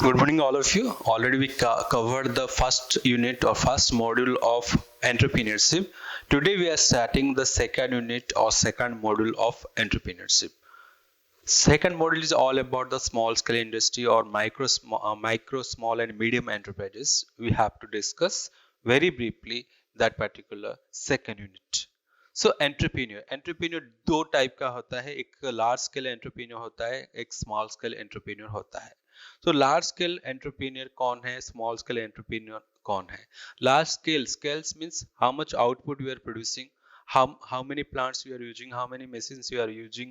Good morning, all of you. Already we covered the first unit or first module of entrepreneurship. Today we are starting the second unit or second module of entrepreneurship. Second module is all about the small scale industry or micro, small and medium enterprises. We have to discuss very briefly that particular second unit. So entrepreneur दो type का होता है, एक large scale entrepreneur होता है, एक small scale entrepreneur होता है. तो लार्ज स्केल एंटरप्रेन्योर कौन है, स्मॉल स्केल एंटरप्रेन्योर कौन है? Large scales means how much output we are producing, how many plants you are using, how many machines you are using,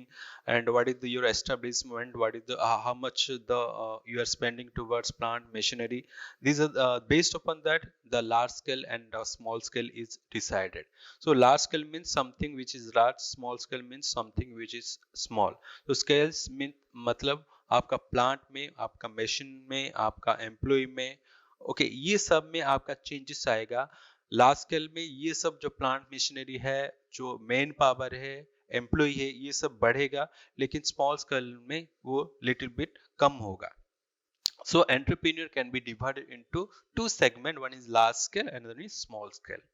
and what is your establishment, what is the how much you are spending towards plant machinery. These are based upon that the large scale and small scale is decided. So large scale means something which is large, small scale means something which is small. So scales mean मतलब आपका plant में, आपका machine में, आपका employ में, okay ये सब में आपका चेंजेस आएगा. लार्ज स्केल में ये सब जो प्लांट मशीनरी है, जो मेन पावर है, एम्प्लॉय है, ये सब बढ़ेगा, लेकिन स्मॉल स्केल में वो लिटिल बिट कम होगा. So entrepreneur can be divided into two segments. One is large scale and one is small scale.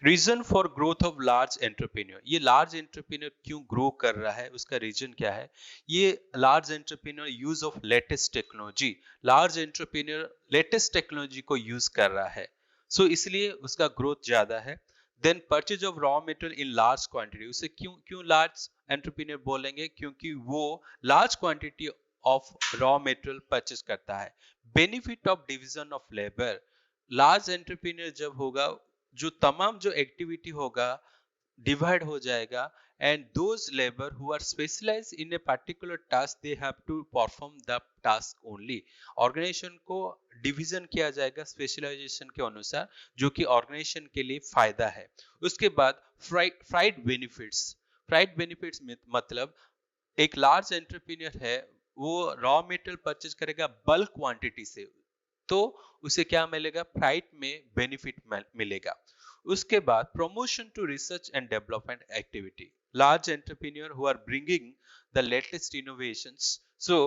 Reason for growth of large entrepreneur, ये लार्ज एंटरप्रेन्योर क्यों ग्रो कर रहा है, उसका रीजन क्या है? ये large entrepreneur use of latest technology, large entrepreneur latest technology को यूज कर रहा है, सो इसलिए उसका ग्रोथ ज्यादा है. Then purchase of raw material in large quantity, उसे क्यों क्यों लार्ज एंटरप्रेन्योर बोलेंगे? क्योंकि वो large quantity of raw material purchase करता है. Benefit of division of labour, large entrepreneur जब होगा, जो तमाम जो एक्टिविटी होगा डिवाइड हो जाएगा, and those labour who are specialise in a particular task they have to perform the task only. Organisation को डिवीजन किया जाएगा स्पेशलाइजेशन के अनुसार, जो कि ऑर्गेनाइजेशन के लिए फायदा है. उसके बाद फ्राइड बेनिफिट्स मतलब एक लार्ज एंटरप्रेन्योर है, वो रॉ मटेरियल परचेज करेगा बल्क क्वांटिटी से, तो उसे क्या मिलेगा? प्राइस में बेनिफिट मिलेगा. उसके बाद promotion to research and development activity, large entrepreneur who are bringing the latest innovations, so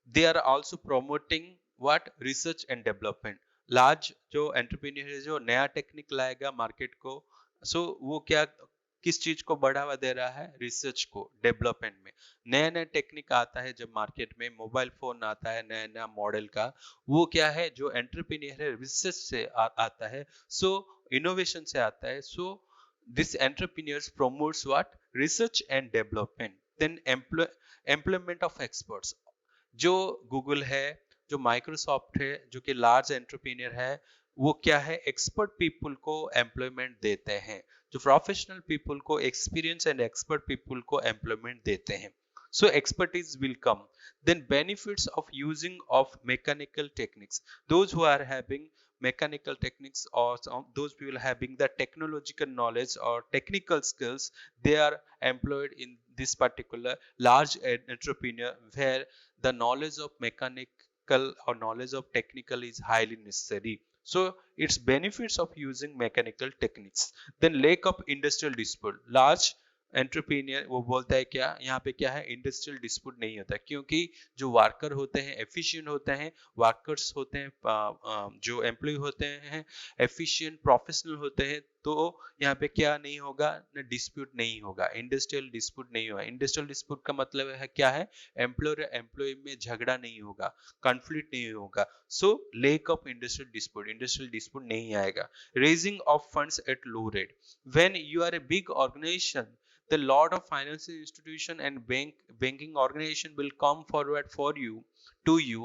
they are also promoting what? Research and development. Large जो एंटरप्रेन्योर है, जो नया टेक्निक लाएगा मार्केट को, सो वो क्या किस चीज को बढ़ावा दे रहा है? रिसर्च को, डेवलपमेंट में. नया नया टेक्निक आता है जब मार्केट में, मोबाइल फोन आता है नया नया मॉडल का, वो क्या है? जो एंटरप्रेन्योर है रिसर्च से आता है, सो इनोवेशन से आता है. So this entrepreneurs promotes what? Research and development. Then employment of experts, जो गूगल है, जो माइक्रोसॉफ्ट है, जो कि लार्ज एंटरप्रेन्योर है, वो क्या है? एक्सपर्ट पीपल को एम्प्लॉयमेंट देते हैं, जो प्रोफेशनल पीपल को, एक्सपीरियंस एंड एक्सपर्ट पीपल को एम्प्लॉयमेंट देते हैं. So expertise will come. Then benefits of using of mechanical techniques, those who are having mechanical techniques or those people having the technological knowledge or technical skills, they are employed in this particular large entrepreneur where the knowledge of mechanical or knowledge of technical is highly necessary. So its benefits of using mechanical techniques. Then lack of industrial dispute, large entrepreneur वो बोलता है क्या यहाँ पे? क्या है? Industrial dispute नहीं होता, क्योंकि जो वर्कर होते हैं एफिशिएंट होते हैं, वर्कर्स होते हैं, जो एम्प्लॉय होते हैं एफिशिएंट प्रोफेशनल होते हैं, तो यहाँ पे क्या नहीं होगा? ना डिस्प्यूट नहीं होगा, इंडस्ट्रियल डिस्प्यूट नहीं होगा. इंडस्ट्रियल डिस्प्यूट का मतलब है क्या है? एम्प्लॉयर एम्प्लॉय में झगड़ा नहीं होगा, कॉन्फ्लिक्ट नहीं होगा. So lack of industrial dispute नहीं आएगा. Raising of funds at low rate, when you are a big organisation, the lot of financial institution and banking organization will come forward for you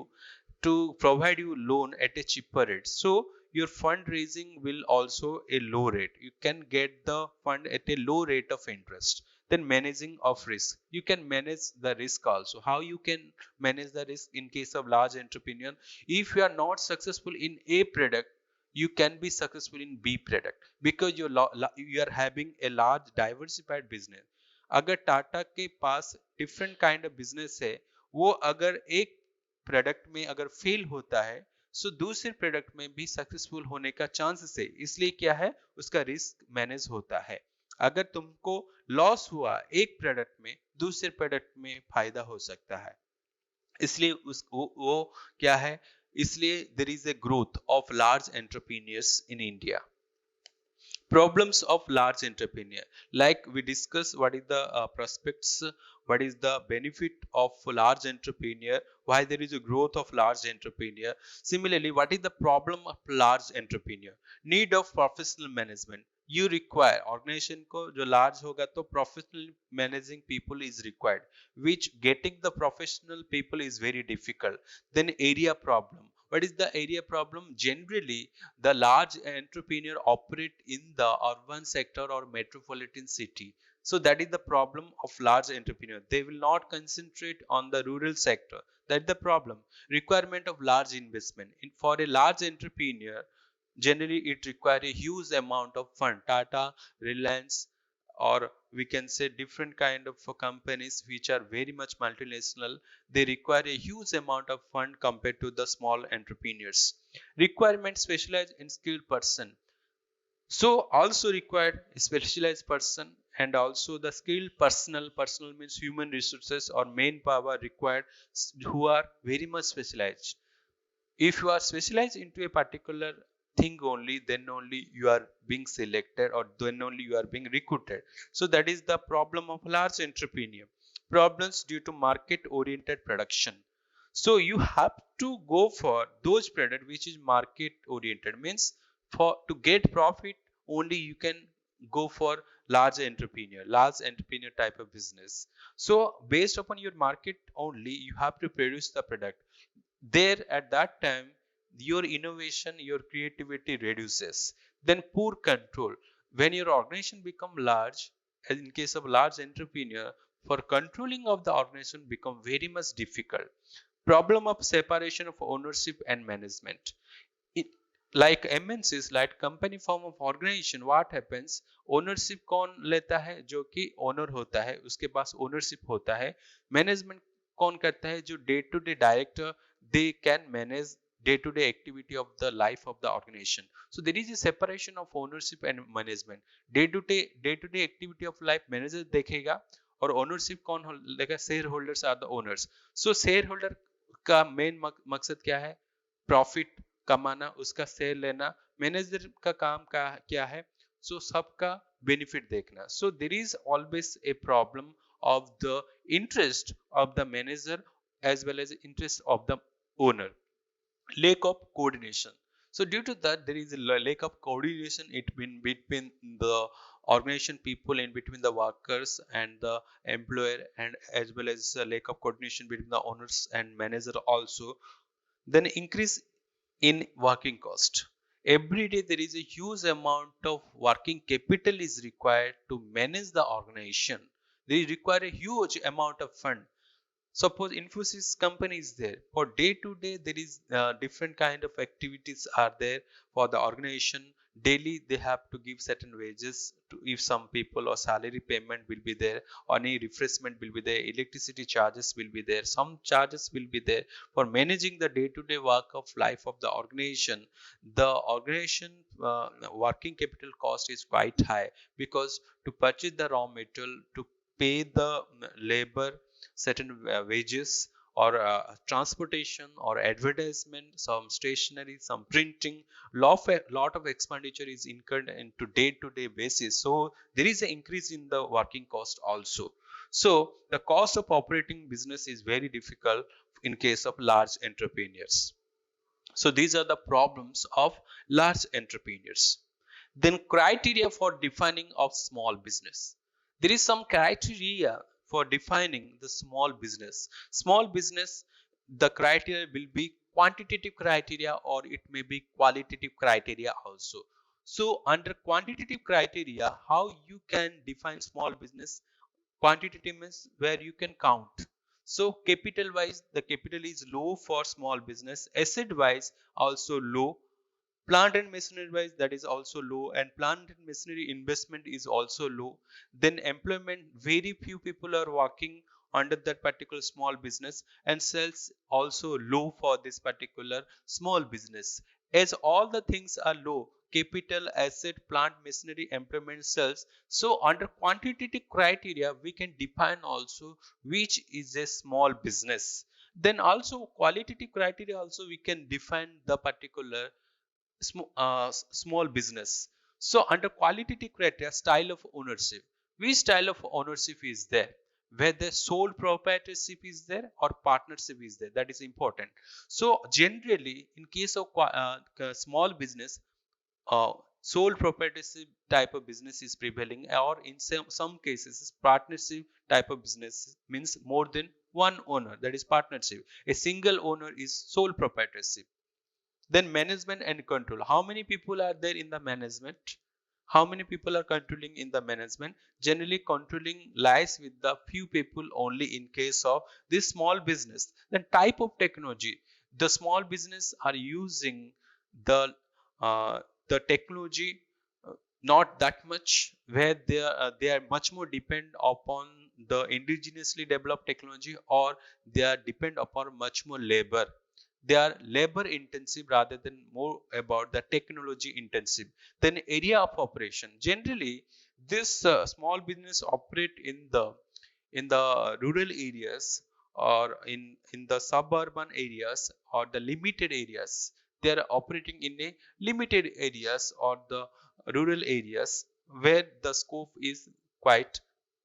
to provide you loan at a cheaper rate. So your fundraising will also a low rate, you can get the fund at a low rate of interest. Then managing of risk, you can manage the risk also. How you can manage the risk in case of large entrepreneur? If you are not successful in a product, you can be successful in B product, because you are having a large diversified business. अगर टाटा के पास different kind of business है, वो अगर एक product में अगर fail होता है, सो दूसरे प्रोडक्ट में भी सक्सेसफुल होने का चांसेस है. इसलिए क्या है? उसका रिस्क मैनेज होता है. अगर तुमको लॉस हुआ एक प्रोडक्ट में, दूसरे प्रोडक्ट में फायदा हो सकता है. इसलिए वो क्या है, इसलिए there is a growth of large entrepreneurs in India. Problems of large entrepreneur, like we discuss what is the prospects, what is the benefit of large entrepreneur, why there is a growth of large entrepreneur. Similarly, what is the problem of large entrepreneur? Need of professional management. You require organization को जो large होगा तो professional managing people is required, which getting the professional people is very difficult. Then area problem. What is the area problem? Generally the large entrepreneur operate in the urban sector or metropolitan city. So that is the problem of large entrepreneur. They will not concentrate on the rural sector. That's the problem. Requirement of large investment. For a large entrepreneur, generally it requires a huge amount of fund. Tata, Reliance, or we can say different kind of companies which are very much multinational, they require a huge amount of fund compared to the small entrepreneurs. Requirement specialized in skilled person, so also required specialized person, and also the skilled personal means human resources or manpower required who are very much specialized. If you are specialized into a particular thing only, then only you are being selected, or then only you are being recruited. So that is the problem of large entrepreneur. Problems due to market oriented production. So you have to go for those product which is market oriented, means for to get profit only you can go for large entrepreneur type of business. So based upon your market only you have to produce the product. There at that time your innovation, your creativity reduces. Then poor control. When your organization become large, as in case of large entrepreneur, for controlling of the organization become very much difficult. Problem of separation of ownership and management. it, like MNCs, like company form of organization, what happens, ownership कौन लेता है? जो कि owner होता है उसके पास ownership होता है. मैनेजमेंट कौन करता है? जो day to day director, they can manage day to day activity of the life of the organization. So there is a separation of ownership and management. Day to day activity of life manager देखेगा, और ownership कौन लेगा? Share holders are the owners. So share holder का main मकसद क्या है? Profit कमाना, उसका शेयर लेना. मैनेजर का काम का क्या है? सो सबका बेनिफिट देखना. So there is always a problem of the interest of the manager as well as interest of the owner. Lack of coordination. So due to that there is a lack of coordination between the organization people, in between the workers and the employer, and as well as a lack of coordination between the owners and manager also. Then increase in working cost. Every day there is a huge amount of working capital is required to manage the organization. They require a huge amount of fund. Suppose Infosys company is there, for day to day there is different kind of activities are there for the organization. Daily they have to give certain wages to, if some people, or salary payment will be there, or any refreshment will be there, electricity charges will be there, some charges will be there. For managing the day to day work of life of the organization working capital cost is quite high, because to purchase the raw material, to pay the labor, certain wages, or transportation, or advertisement, some stationery, some printing, lot of expenditure is incurred into day-to-day basis. So there is an increase in the working cost also. So the cost of operating business is very difficult in case of large entrepreneurs. So these are the problems of large entrepreneurs. Then criteria for defining of small business. There is some criteria for defining the small business. Small business, the criteria will be quantitative criteria, or it may be qualitative criteria also. So under quantitative criteria, how you can define small business? Quantitative means where you can count. So capital wise, the capital is low for small business. Asset wise also low. Plant and machinery wise, that is also low, and plant and machinery investment is also low. Then employment, very few people are working under that particular small business, and sales also low for this particular small business. As all the things are low, capital, asset, plant, machinery, employment, sales, so under quantitative criteria we can define also which is a small business. Then also qualitative criteria also we can define the particular small business. So under qualitative criteria, style of ownership. Which style of ownership is there? Whether sole proprietorship is there or partnership is there. That is important. So generally, in case of small business, uh, sole proprietorship type of business is prevailing, or in some cases partnership type of business means more than one owner, that is partnership. A single owner is sole proprietorship. Then management and control. How many people are there in the management? How many people are controlling in the management? Generally, controlling lies with the few people only in case of this small business. Then type of technology. The small business are using the uh, the technology not that much, where they are much more depend upon the indigenously developed technology, or they are depend upon much more labor. They are labor intensive rather than more about the technology intensive. Then area of operation. Generally, this small business operate in the rural areas, or in the suburban areas, or the limited areas. They are operating in a limited areas or the rural areas where the scope is quite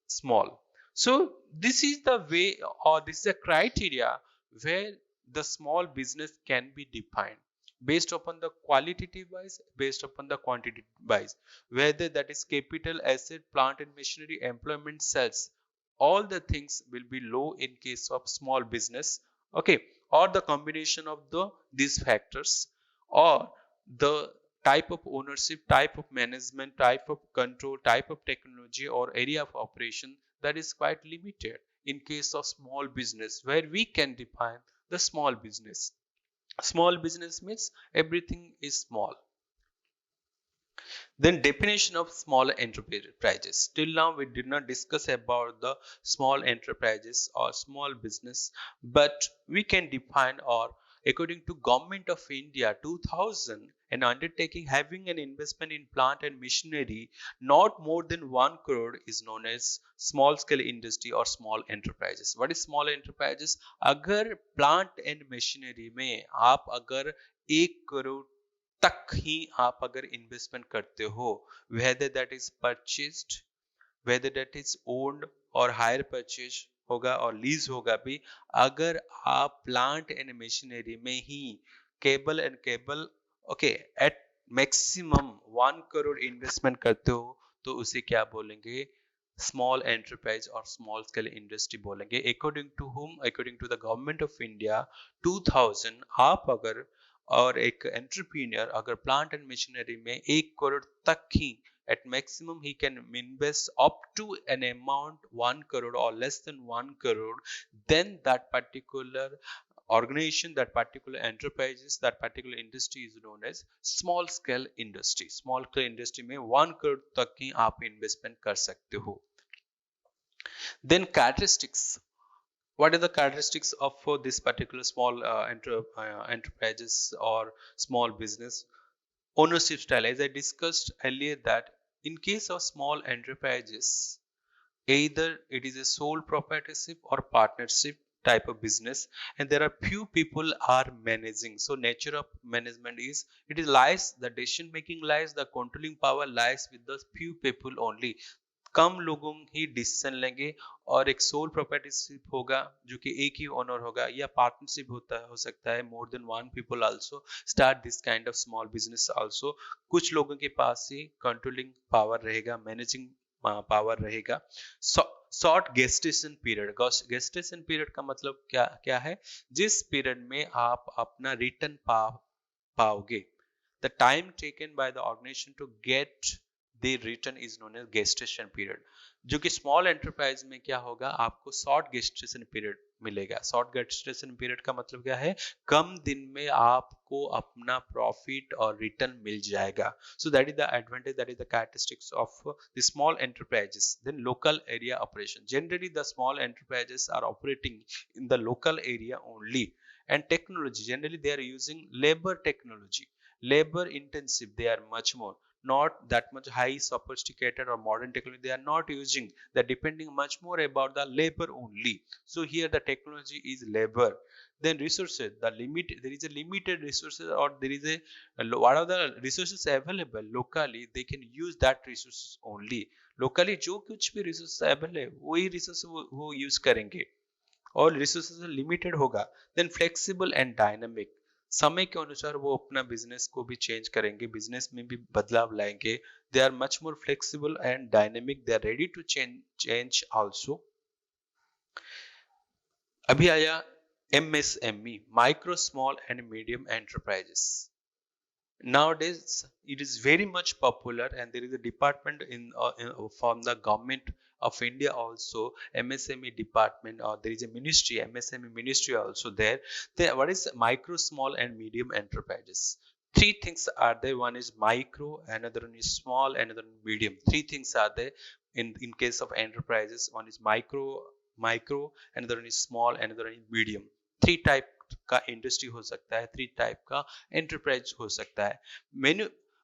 small. So this is the way, or this is a criteria where the small business can be defined based upon the qualitative wise, based upon the quantitative wise, whether that is capital, asset, plant and machinery, employment, sales. All the things will be low in case of small business, okay, or the combination of these factors, or the type of ownership, type of management, type of control, type of technology, or area of operation that is quite limited in case of small business, where we can define the small business. Small business means everything is small. Then definition of small enterprises. Till now we did not discuss about the small enterprises or small business, but we can define, or according to Government of India 2000, an undertaking having an investment in plant and machinery not more than 1 crore is known as small scale industry or small enterprises. What is small enterprises? अगर plant and machinery में आप अगर 1 करोड़ तक ही आप अगर investment करते हो, whether that is purchased, whether that is owned और हायर परचेज होगा और लीज होगा भी, अगर आप प्लांट एंड मशीनरी में ही केबल okay at maximum 1 crore investment करते हो, तो उसे क्या बोलेंगे? स्मॉल एंटरप्राइज और स्मॉल स्केल इंडस्ट्री बोलेंगे। According to hmm? According to the government of India 2000, आप अगर और एक एंटरप्रीनियर अगर प्लांट एंड मशीनरी में 1 करोड़ तक ही at maximum he can invest up to an amount 1 crore or less than 1 crore, then that particular organization, that particular enterprises, that particular industry is known as small scale industry. Small scale industry में 1 crore तक ही आप investment कर सकते हो. Then characteristics. What are the characteristics of this particular small enterprises or small business? Ownership style. As I discussed earlier, that in case of small enterprises, either it is a sole proprietorship or partnership type of business, and there are few people are managing. So nature of management is, it is lies, the decision making lies, the controlling power lies with the few people only. कम लोगों ही decision लेंगे, और एक sole proprietorship होगा जो कि एक ही owner होगा, या पार्टनरशिप होता हो सकता है, more than one people also start this kind of small business also. कुछ लोगों के पास ही कंट्रोलिंग पावर रहेगा, मैनेजिंग पावर रहेगा. Short gestation period. Gestation period का मतलब क्या क्या है? जिस पीरियड में आप अपना रिटर्न पाओगे, the time taken by the organisation to get the return is known as gestation period. जो कि स्मॉल एंटरप्राइज में क्या होगा? आपको शॉर्ट गेस्टेशन पीरियड मिलेगा. शॉर्ट गेस्टेशन पीरियड का मतलब क्या है? कम दिन में आपको अपना प्रॉफिट और रिटर्न मिल जाएगा. So that is the advantage, that is the characteristics of the small enterprises. Then local area operation. Generally the small enterprises are operating in the local area only. And technology, generally they are using labor technology, labor intensive, they are much more. not that much high sophisticated or modern technology they are not using. They're depending much more about the labor only. So here the technology is labor. Then resources, the limit, there is a limited resources, or there is a what are the resources available locally, they can use that resources only. locally जो कुछ भी resources available है वही resources वो use करेंगे, और resources limited होगा। Then flexible and dynamic, समय के अनुसार वो अपना बिजनेस को भी चेंज करेंगे, बिजनेस में भी बदलाव लाएंगे। They are much more flexible and dynamic, they are ready to change also. अभी आया MSME, micro small and medium enterprises. Nowadays it is very much popular, and there is a department from the government of India also, MSME department, or there is a ministry, MSME ministry also there. What is micro, small and medium enterprises? Three things are there. One is micro, another one is small, another one medium. Three things are there in case of enterprises. One is micro, another one is small, another one is medium. Three type का industry हो सकता है, three type का enterprise हो सकता है।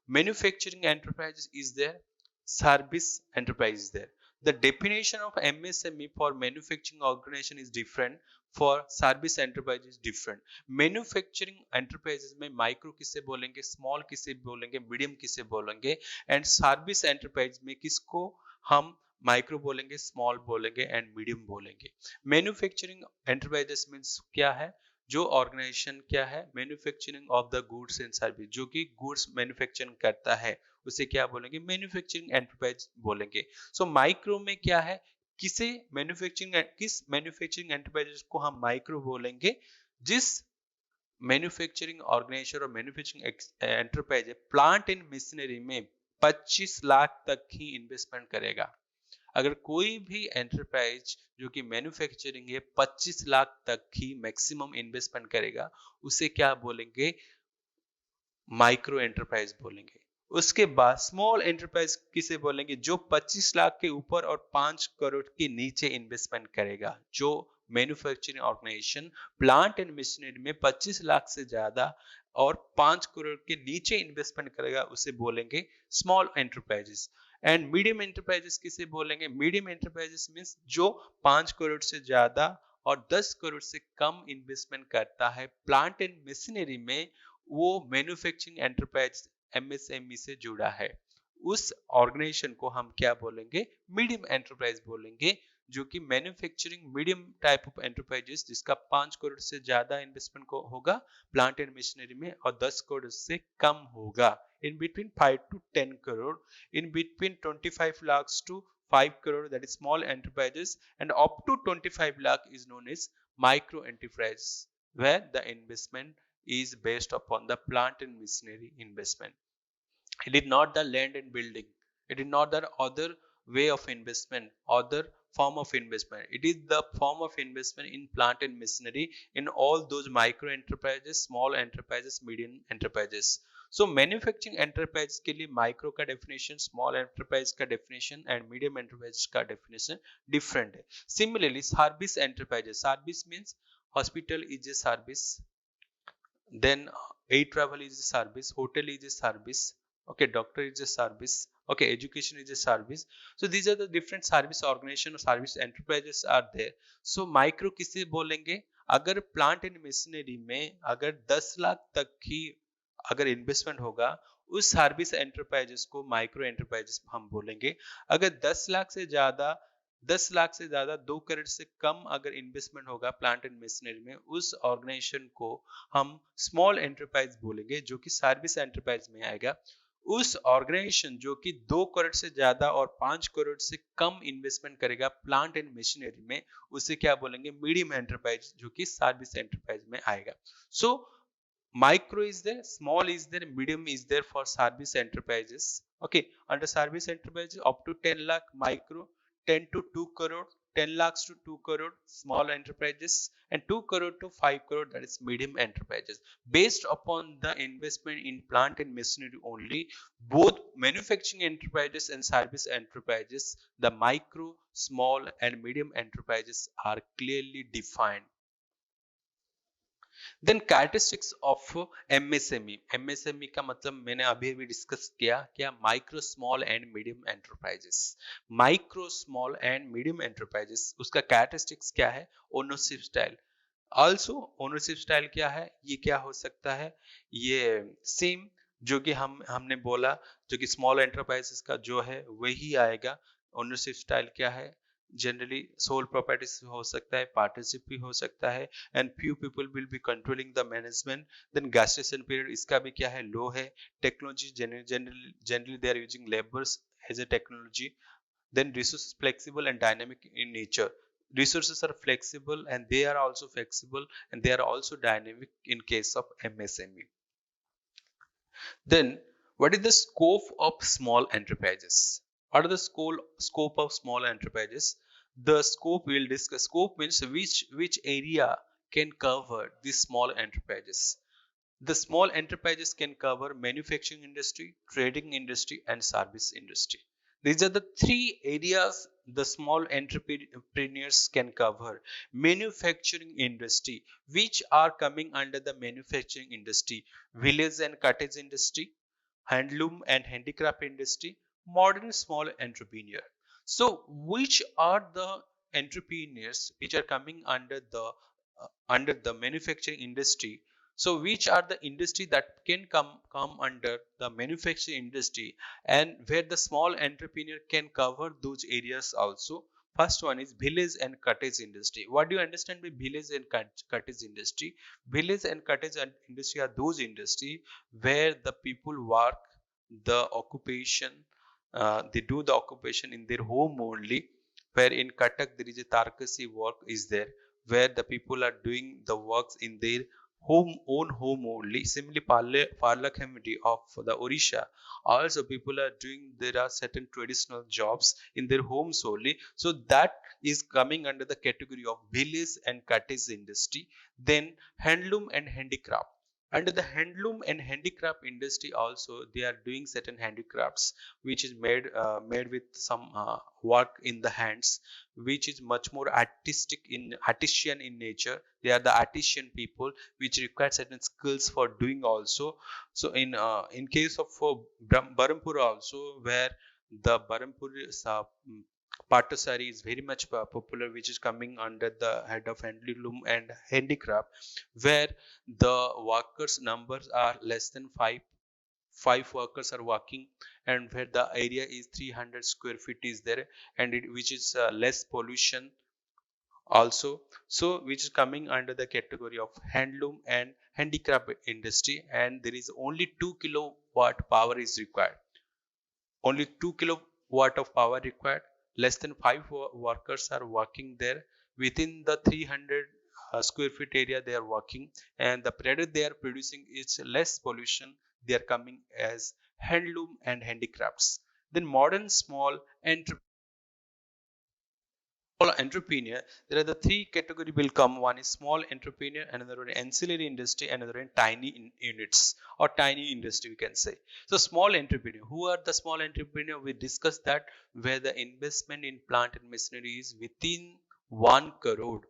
Manufacturing enterprise is there, service enterprise is there. The definition of MSME for manufacturing organization is different, for service enterprise is different. Manufacturing enterprises में micro किसे बोलेंगे, स्मॉल किसे बोलेंगे, मीडियम किसे बोलेंगे, एंड सर्विस एंटरप्राइज में किसको हम माइक्रो बोलेंगे, स्मॉल बोलेंगे एंड मीडियम बोलेंगे। मैन्युफैक्चरिंग एंटरप्राइजेस मीन्स क्या है, जो ऑर्गेनाइजेशन क्या है, manufacturing of the goods and service, जो कि गुड्स मैन्युफैक्चरिंग करता है उसे क्या बोलेंगे, मैन्युफैक्चरिंग एंटरप्राइज बोलेंगे। सो माइक्रो में क्या है, किस मैन्युफैक्चरिंग एंटरप्राइजेस को हम माइक्रो बोलेंगे, जिस मैन्युफैक्चरिंग ऑर्गेनाइजेशन और manufacturing enterprise plant and machinery में 25 लाख तक ही इन्वेस्टमेंट करेगा। अगर कोई भी एंटरप्राइज जो कि मैन्युफैक्चरिंग है 25 लाख तक ही मैक्सिमम इन्वेस्टमेंट करेगा, उसे क्या बोलेंगे, माइक्रो एंटरप्राइज बोलेंगे। उसके बाद स्मॉल एंटरप्राइज किसे बोलेंगे, जो 25 लाख के ऊपर और 5 करोड़ के नीचे इन्वेस्टमेंट करेगा। जो manufacturing organisation plant and machinery में 25 लाख से ज्यादा और 5 करोड़ के नीचे इन्वेस्टमेंट करेगा, उसे बोलेंगे small enterprises. And medium enterprises किसे बोलेंगे, मीडियम एंटरप्राइजेस मींस जो 5 करोड़ से ज्यादा और 10 करोड़ से कम इन्वेस्टमेंट करता है प्लांट एंड मशीनरी में, वो मैन्युफैक्चरिंग एंटरप्राइज MSME से जुड़ा है। उस ऑर्गेनाइजेशन को हम क्या बोलेंगे, मीडियम एंटरप्राइज बोलेंगे, जो कि manufacturing medium type of enterprises जिसका 5 करोड़ से ज्यादा इन्वेस्टमेंट को होगा प्लांट एंड मशीनरी में, और 10 करोड़ से कम होगा, in between 5 to 10 crore, in between 25 lakhs to 5 crore, that is small enterprises, and up to 25 lakh is known as micro enterprise, where the investment is based upon the plant and machinery investment. It is not the land and building, it is not the other way of investment, other form of investment. It is the form of investment in plant and machinery in all those micro enterprises, small enterprises, medium enterprises. So manufacturing enterprise के लिए micro का definition, small enterprise का definition and medium enterprise का definition different है। Similarly service enterprises, service means hospital is a service, then air travel is a service, hotel is a service, okay, doctor is a service, okay, education is a service. So these are the different service organization or service enterprises are there. So micro किसे बोलेंगे, अगर plant and machinery में अगर 10 लाख तक की अगर investment होगा, उस सर्विस एंटरप्राइजेस को माइक्रो एंटरप्राइजेस हम बोलेंगे। अगर 10 लाख से ज्यादा 2 करोड़ से कम अगर इन्वेस्टमेंट होगा प्लांट एंड मशीनरी में, उस ऑर्गेनाइजेशन को हम स्मॉल एंटरप्राइज बोलेंगे, जो कि सर्विस एंटरप्राइज में आएगा। उस ऑर्गेनाइजेशन जो कि 2 करोड़ से ज्यादा और 5 करोड़ से कम इन्वेस्टमेंट करेगा प्लांट एंड मशीनरी में, उसे क्या बोलेंगे, मीडियम एंटरप्राइज, जो कि सर्विस एंटरप्राइज में आएगा। सो micro is there, small is there, medium is there for service enterprises. Okay, under service enterprises up to 10 lakh micro, 10 to 2 crore, 10 lakhs to 2 crore small enterprises, and 2 crore to 5 crore, that is medium enterprises. Based upon the investment in plant and machinery only, both manufacturing enterprises and service enterprises, the micro, small and medium enterprises are clearly defined. Then characteristics of MSME. MSME का मतलब मैंने अभी अभी discuss किया, क्या micro small and medium enterprises. Micro small and medium enterprises, उसका characteristics क्या है? Ownership style. Also ownership style क्या है? ये क्या हो सकता है? ये सेम जो कि हमने बोला, जो कि स्मॉल एंटरप्राइजेस का जो है वही आएगा। ओनरशिप स्टाइल क्या है? जनरली सोल प्रॉपर्टीज हो सकता है, पार्टनरशिप भी हो सकता है, and few people will be controlling the management. Then gestation period, इसका भी क्या है? लो है। Technology generally they are using labours as a technology. Then resources flexible and dynamic in nature. Resources are flexible and they are also flexible and they are also dynamic in case of MSME. Then what is the scope of small enterprises? What is the scope of small enterprises? The scope we'll discuss. Scope means which area can cover these small enterprises. The small enterprises can cover manufacturing industry, trading industry, and service industry. These are the three areas the small entrepreneurs can cover. Manufacturing industry, which are coming under the manufacturing industry, village and cottage industry, handloom and handicraft industry, modern small entrepreneur. So, which are the entrepreneurs which are coming under the manufacturing industry? So which are the industry that can come under the manufacturing industry, and where the small entrepreneur can cover those areas also? First one is village and cottage industry. What do you understand by village and cottage industry? Village and cottage industry are those industry where the people work the occupation, they do the occupation in their home only. Where in Cuttack there is a Tarkasi work is there, where the people are doing the works in their own home only. Similarly, Parlakhamdi of the Odisha, also people are doing, there are certain traditional jobs in their homes only. So that is coming under the category of village and cottage industry. Then handloom and handicraft. Under the handloom and handicraft industry also, they are doing certain handicrafts which is made with some work in the hands, which is much more artisan in nature. They are the artisan people which require certain skills for doing also. So in case of Barampur also, where the Barampur Pata sari is very much popular, which is coming under the head of handloom and handicraft, where the workers numbers are less than five workers are working, and where the area is 300 square feet is there, and which is less pollution also. So which is coming under the category of handloom and handicraft industry, and there is only 2 kilowatt power is required. Only 2 kilowatt of power required. Less than 5 workers are working there. Within the 300 square feet area they are working, and the product they are producing is less pollution. They are coming as handloom and handicrafts. Then modern small entrepreneur, there are the three category will come. One is small entrepreneur, another one ancillary industry, another one tiny units or tiny industry we can say. So small entrepreneur, who are the small entrepreneur? We discussed that where the investment in plant and machinery is within 1 crore.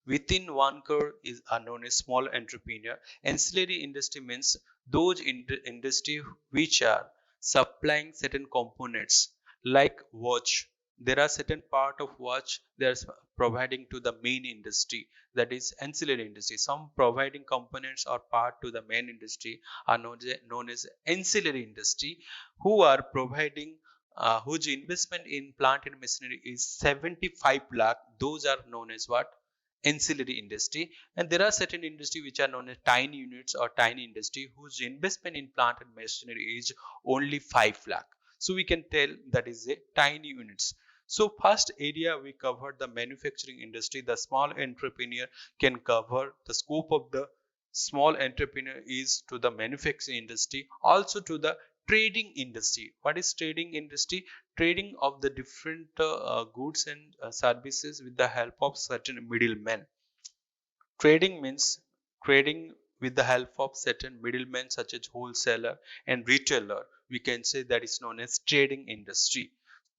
Within 1 crore is are known as small entrepreneur. Ancillary industry means those industry which are supplying certain components like watch. There are certain part of watch they are providing to the main industry, that is ancillary industry. Some providing components or part to the main industry are known as ancillary industry, who are providing whose investment in plant and machinery is 75 lakh. Those are known as what? Ancillary industry. And there are certain industry which are known as tiny units or tiny industry, whose investment in plant and machinery is only 5 lakh. So we can tell that is a tiny units. So first area we covered the manufacturing industry. The small entrepreneur can cover the scope of the small entrepreneur is to the manufacturing industry, also to the trading industry. What is trading industry? Trading of the different goods and services with the help of certain middlemen. Trading means trading with the help of certain middlemen such as wholesaler and retailer. We can say that is known as trading industry.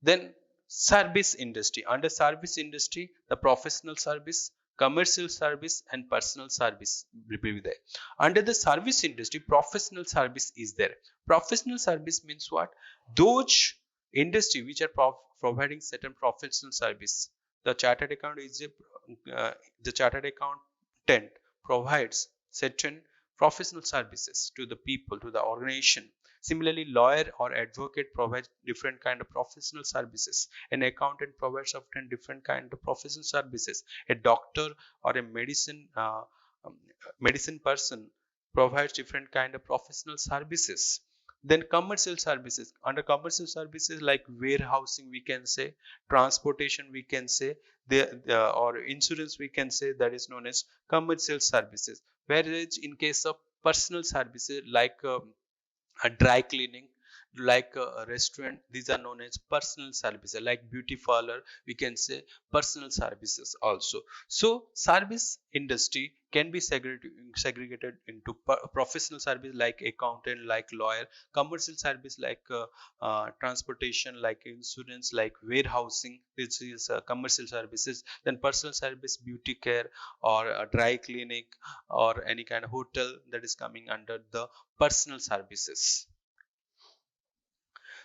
Then service industry. Under service industry, the professional service, commercial service and personal service will be there. Under the service industry, professional service is there. Professional service means what? Those industry which are providing certain professional service. The chartered account is the chartered accountant provides certain professional services to the people, to the organization. Similarly, lawyer or advocate provides different kind of professional services. An accountant provides often different kind of professional services. A doctor or a um, medicine person provides different kind of professional services. Then commercial services. Under commercial services like warehousing, we can say, transportation, we can say, or insurance, we can say, that is known as commercial services. Whereas in case of personal services like a dry cleaning, like a restaurant, these are known as personal services. Like beauty parlor, we can say personal services also. So service industry can be segregated into professional service like accountant, like lawyer, commercial service like transportation, like insurance, like warehousing, which is commercial services. Then personal service, beauty care, or a dry clinic, or any kind of hotel, that is coming under the personal services.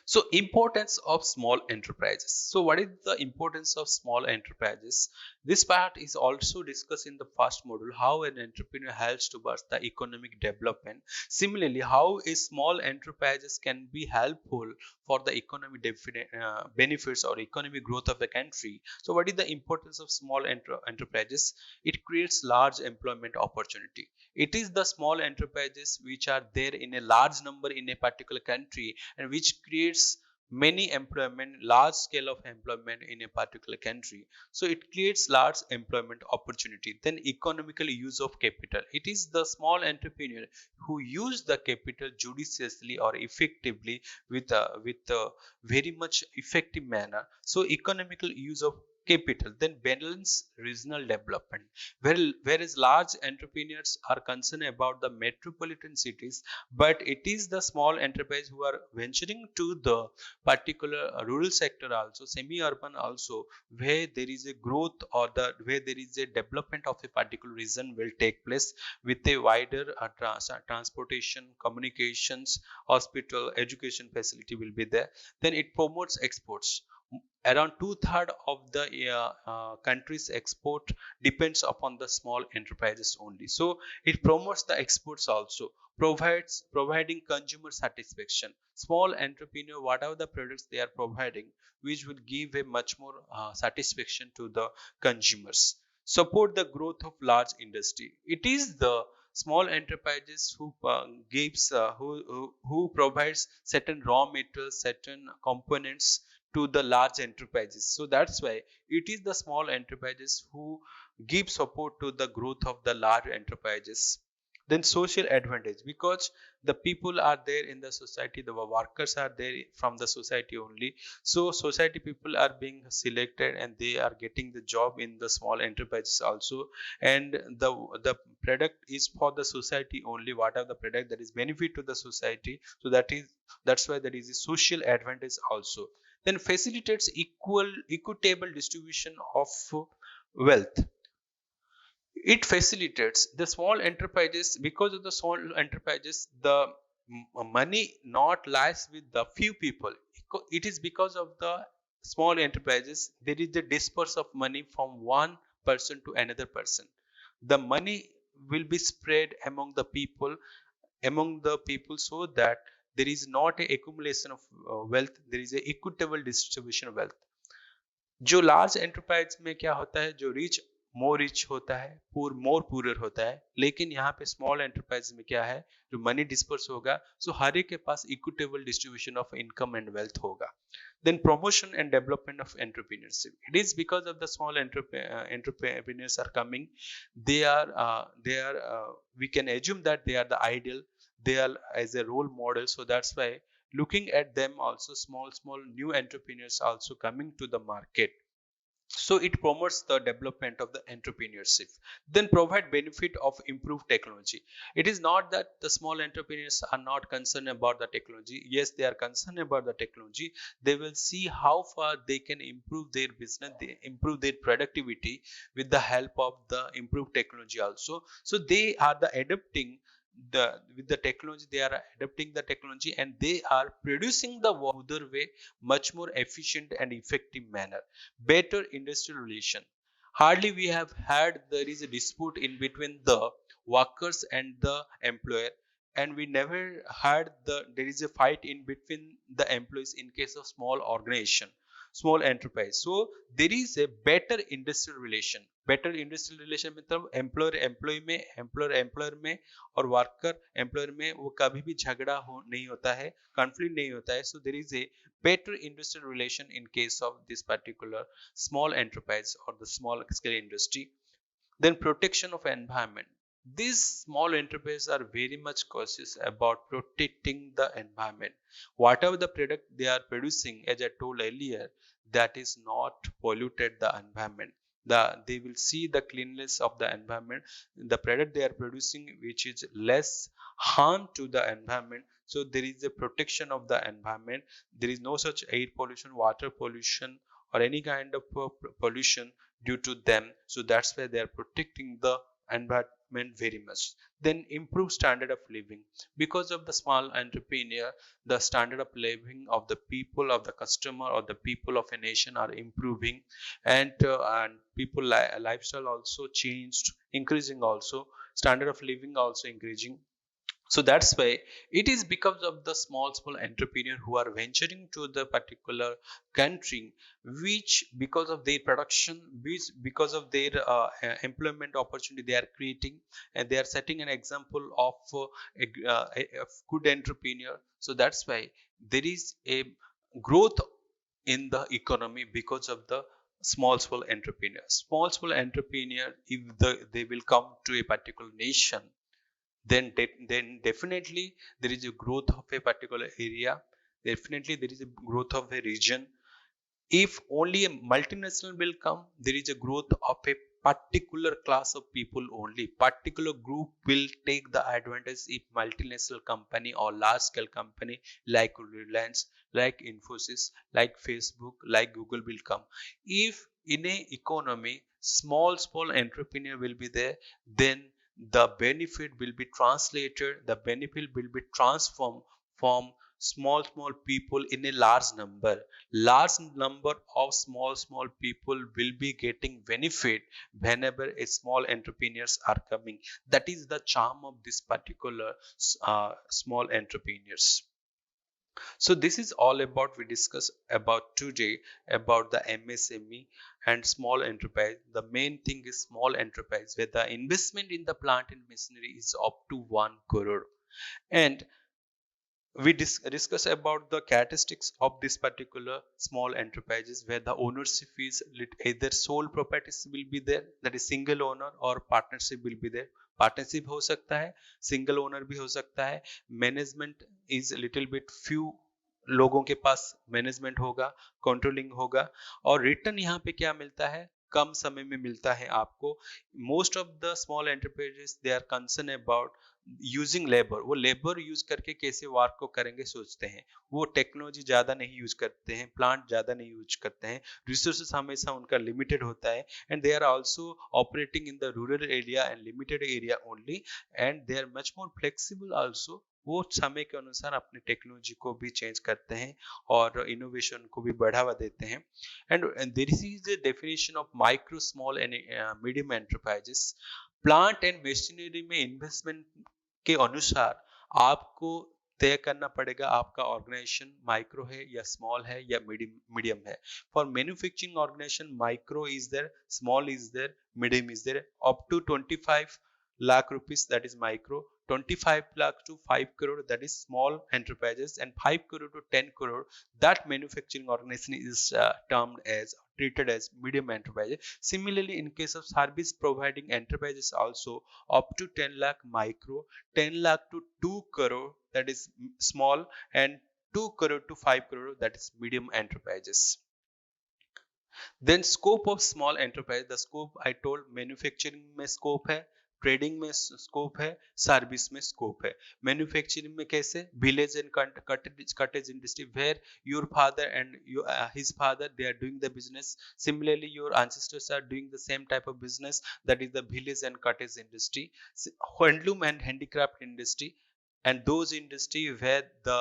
So importance of small enterprises. So what is the importance of small enterprises? This part is also discussed in the first module, how an entrepreneur helps towards the economic development. Similarly, how a small enterprises can be helpful for the economic benefits or economic growth of the country. So what is the importance of small enterprises? It creates large employment opportunity. It is the small enterprises which are there in a large number in a particular country, and which creates many employment, large scale of employment in a particular country. So it creates large employment opportunity. Then economical use of capital. It is the small entrepreneur who use the capital judiciously or effectively with a very much effective manner. So economical use of capital. Then balance regional development. Whereas large entrepreneurs are concerned about the metropolitan cities, but it is the small enterprise who are venturing to the particular rural sector also, semi-urban also, where there is a growth, or where there is a development of a particular region will take place with a wider transportation, communications, hospital, education facility will be there. Then it promotes exports. Around two-thirds of the country's export depends upon the small enterprises only. So it promotes the exports also, providing consumer satisfaction. Small entrepreneur, whatever the products they are providing, which will give a much more satisfaction to the consumers. Support the growth of large industry. It is the small enterprises who who provides certain raw materials, certain components to the large enterprises. So that's why it is the small enterprises who give support to the growth of the large enterprises. Then social advantage, because the people are there in the society, the workers are there from the society only. So society people are being selected, and they are getting the job in the small enterprises also. And the product is for the society only, what are the product that is benefit to the society. So that's why there is a social advantage also. Then facilitates equitable distribution of wealth. It facilitates the small enterprises. Because of the small enterprises, the money not lies with the few people. It is because of the small enterprises there is the disperse of money from one person to another person. The money will be spread among the people so that there is not a accumulation of wealth, there is a equitable distribution of wealth. जो large enterprise में क्या होता है, जो rich होता है, मोर poor होता है, लेकिन यहाँ पे स्मॉल एंटरप्राइज में क्या है, जो मनी डिस्पर्स होगा, सो हर एक के पास equitable distribution of income and wealth होगा. Then promotion and development of entrepreneurship. It is because of the small entrepreneurs are coming. We can assume that they are the ideal. They are as a role model. So that's why looking at them also, small new entrepreneurs also coming to the market. So it promotes the development of the entrepreneurship. Then provide benefit of improved technology. It is not that the small entrepreneurs are not concerned about the technology. Yes, they are concerned about the technology. They will see how far they can improve their business, they improve their productivity with the help of the improved technology also. So they are the adapting the with the technology, they are adapting the technology, and they are producing the other way much more efficient and effective manner. Better industrial relation. Hardly we have had there is a dispute in between the workers and the employer, and we never had there is a fight in between the employees in case of small organization, small enterprise. So there is a better industrial relation. Better industrial relation मतलब employer employ में, employer employer में, और worker employer में वो कभी भी झगड़ा हो नहीं होता है, कॉन्फ्लिक्ट नहीं होता है. So there is a better industrial relation in case of this particular small enterprise or the small scale industry. Then protection of environment. These small enterprises are very much cautious about protecting the environment. Whatever the product they are producing, as I told earlier, that is not polluted the environment. They will see the cleanliness of the environment, the product they are producing which is less harm to the environment. So there is a protection of the environment. There is no such air pollution, water pollution, or any kind of pollution due to them. So that's why they are protecting the environment very much. Then improve standard of living. Because of the small entrepreneur, the standard of living of the people, of the customer, or the people of a nation are improving, and people lifestyle also changed, increasing also, standard of living also increasing. So that's why it is because of the small entrepreneur who are venturing to the particular country, which because of their production, which because of their employment opportunity they are creating, and they are setting an example of a good entrepreneur. So that's why there is a growth in the economy because of the small entrepreneur. Small entrepreneur, if they will come to a particular nation, then definitely there is a growth of a particular area, definitely there is a growth of a region. If only a multinational will come, there is a growth of a particular class of people only, particular group will take the advantage if multinational company or large scale company like Reliance, like Infosys, like Facebook, like Google will come. If in a economy small entrepreneur will be there, then the benefit will be translated, the benefit will be transformed from small people in a large number of small people will be getting benefit whenever a small entrepreneurs are coming. That is the charm of this particular small entrepreneurs. So this is all about we discuss about today about the MSME and small enterprise. The main thing is small enterprise where the investment in the plant and machinery is up to 1 crore. And we discuss about the characteristics of this particular small enterprises where the ownership is either sole proprietorship will be there, that is single owner, or partnership will be there. Partnership हो सकता है, single owner भी हो सकता है. Management is little bit few लोगों के पास management होगा, कंट्रोलिंग होगा. और रिटर्न यहाँ पे क्या मिलता है, कम समय में मिलता है आपको. Most of the small enterprises they are concern about using labour. वो लेबर यूज करके कैसे वर्क को करेंगे सोचते हैं. वो टेक्नोलॉजी ज्यादा नहीं यूज करते हैं, प्लांट ज्यादा नहीं यूज करते हैं, रिसोर्सेस हमेशा उनका लिमिटेड होता है. And they are also operating in the rural area and limited area only, and they are much more flexible also. वो समय के अनुसार अपने टेक्नोलॉजी को भी चेंज करते हैं और इनोवेशन को भी बढ़ावा देते हैं. And this is the definition of micro small and medium enterprises. Plant and machinery में इन्वेस्टमेंट के अनुसार आपको तय करना पड़ेगा आपका ऑर्गेनाइजेशन माइक्रो है या स्मॉल है या मीडियम है. For manufacturing organisation micro is there, small is there, medium is there. Up to 25 lakh rupees, that is micro. 25 lakh to 5 crore, that is small enterprises. And 5 crore to 10 crore, that manufacturing organization is termed as, treated as medium enterprises. Similarly, in case of service providing enterprises also, up to 10 lakh micro, 10 lakh to 2 crore, that is small, and 2 crore to 5 crore, that is medium enterprises. Then scope of small enterprise, the scope I told, manufacturing में scope है, trading में scope है, service में scope है. Manufacturing में कैसे, village and cottage industry, where your father and his father they are doing the business. Similarly, your ancestors are doing the same type of business, that is the village and cottage industry. Handloom and handicraft industry, and those industry where the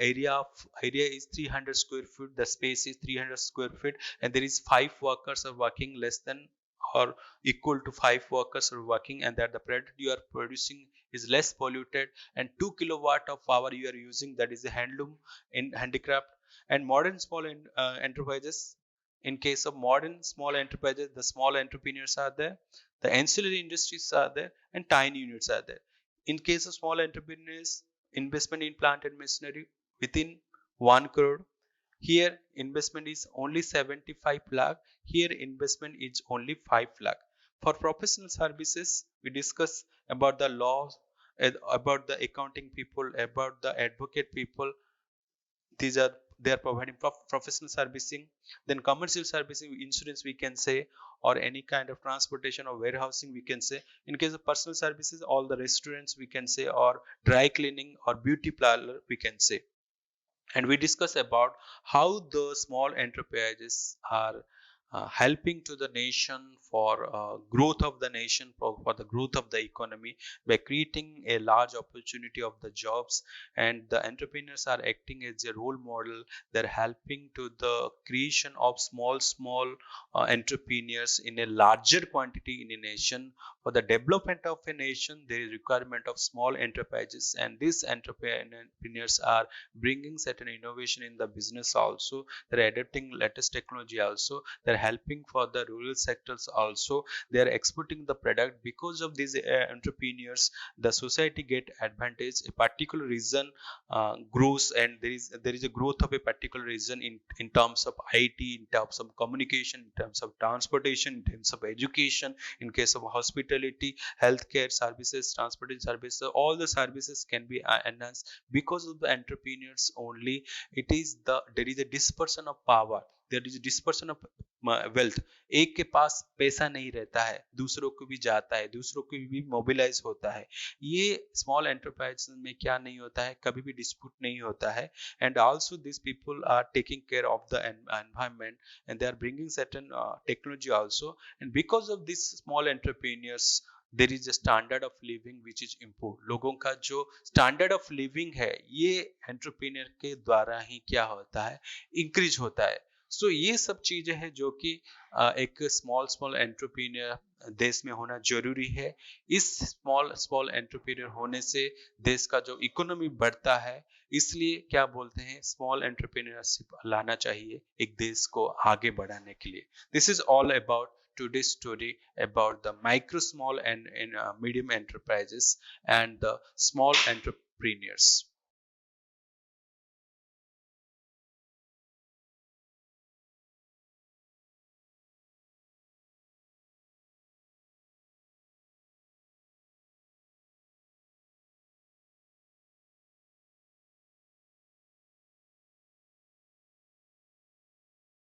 area is 300 square feet, the space is 300 square feet, and there is 5 workers are working, less than or equal to 5 workers are working, and that the product you are producing is less polluted, and 2 kilowatt of power you are using, that is the handloom in handicraft. And modern small enterprises, in case of modern small enterprises, the small entrepreneurs are there, the ancillary industries are there, and tiny units are there. In case of small entrepreneurs, investment in plant and machinery within 1 crore. Here investment is only 75 lakh. Here investment is only 5 lakh. For professional services, we discuss about the laws, about the accounting people, about the advocate people. These are, they are providing professional servicing. Then commercial servicing, insurance we can say, or any kind of transportation or warehousing we can say. In case of personal services, all the restaurants we can say, or dry cleaning or beauty parlor we can say. And we discuss about how the small enterprises are helping to the nation for growth of the nation, for the growth of the economy, by creating a large opportunity of the jobs. And the entrepreneurs are acting as a role model. They're helping to the creation of small entrepreneurs in a larger quantity in a nation. For the development of a nation, there is requirement of small enterprises, and these entrepreneurs are bringing certain innovation in the business also. They're adapting latest technology also. They're helping for the rural sectors also. They're exporting the product. Because of these entrepreneurs, the society get advantage. A particular region grows, and there is a growth of a particular region in terms of IT, in terms of communication, in terms of transportation, in terms of education, in case of hospitality, healthcare services, transportation services. All the services can be enhanced because of the entrepreneurs only. There is a dispersion of power, there is a dispersion of wealth. एक के पास पैसा नहीं रहता है, दूसरों को भी जाता है, दूसरों को भी मोबिलाइज होता है. ये स्मॉल एंटरप्राइज में क्या नहीं होता है, कभी भी डिस्प्यूट नहीं होता है. And also this people are taking care of the environment, and they are bringing certain technology also. And because of this small entrepreneurs, there is a standard of living which is improve. लोगों का जो standard of living है, ये entrepreneur के द्वारा ही क्या होता है, इंक्रीज होता है. सो ये सब चीजें हैं जो कि एक स्मॉल स्मॉल एंटरप्रेन्योर देश में होना जरूरी है. इस स्मॉल स्मॉल एंटरप्रेन्योर होने से देश का जो इकोनॉमी बढ़ता है, इसलिए क्या बोलते हैं, स्मॉल एंटरप्रेन्योरशिप लाना चाहिए एक देश को आगे बढ़ाने के लिए. This is all about today's story about the micro, small, and medium enterprises and the small entrepreneurs.